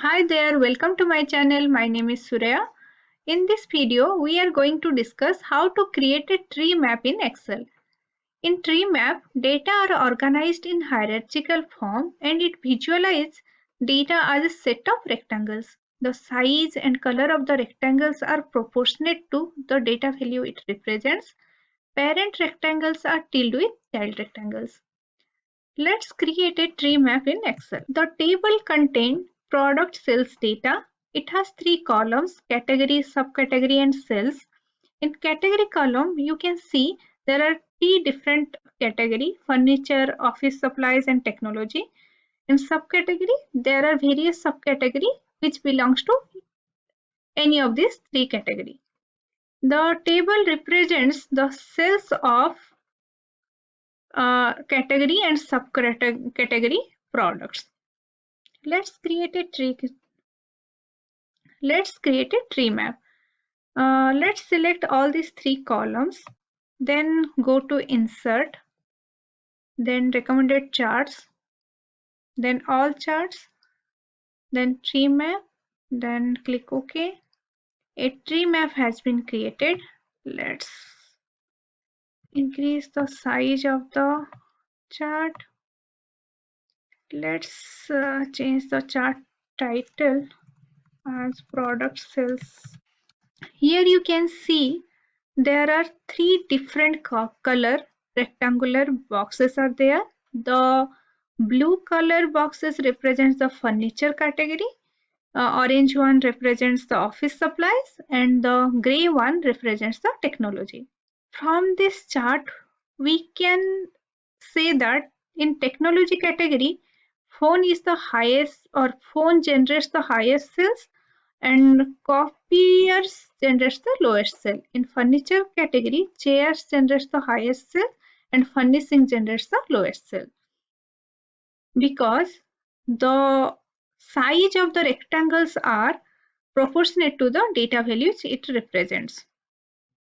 Hi there, welcome to my channel. My name is Surya. In this video, we are going to discuss how to create a tree map in Excel. In tree map, data are organized in hierarchical form and it visualizes data as a set of rectangles. The size and color of the rectangles are proportionate to the data value it represents. Parent rectangles are tilde with child rectangles. Let's create a tree map in Excel. The table contains product sales data. It has three columns: category, subcategory, and sales. In category column, you can see there are three different categories: furniture, office supplies, and technology. In subcategory, there are various subcategories which belongs to any of these three categories. The table represents the sales of category and subcategory products. Let's create a tree map. Let's select all these three columns, then go to insert, then recommended charts, then all charts, then tree map, then click OK. A tree map has been created. Let's increase the size of the chart. Let's change the chart title as product sales. Here you can see there are three different color rectangular boxes are there. The blue color boxes represents the furniture category, orange one represents the office supplies, and the gray one represents the technology. From this chart, we can say that in technology category, phone is the highest, or phone generates the highest sales, and copiers generates the lowest sale. In furniture category, chairs generates the highest sale and furnishing generates the lowest sale, because the size of the rectangles are proportionate to the data values it represents.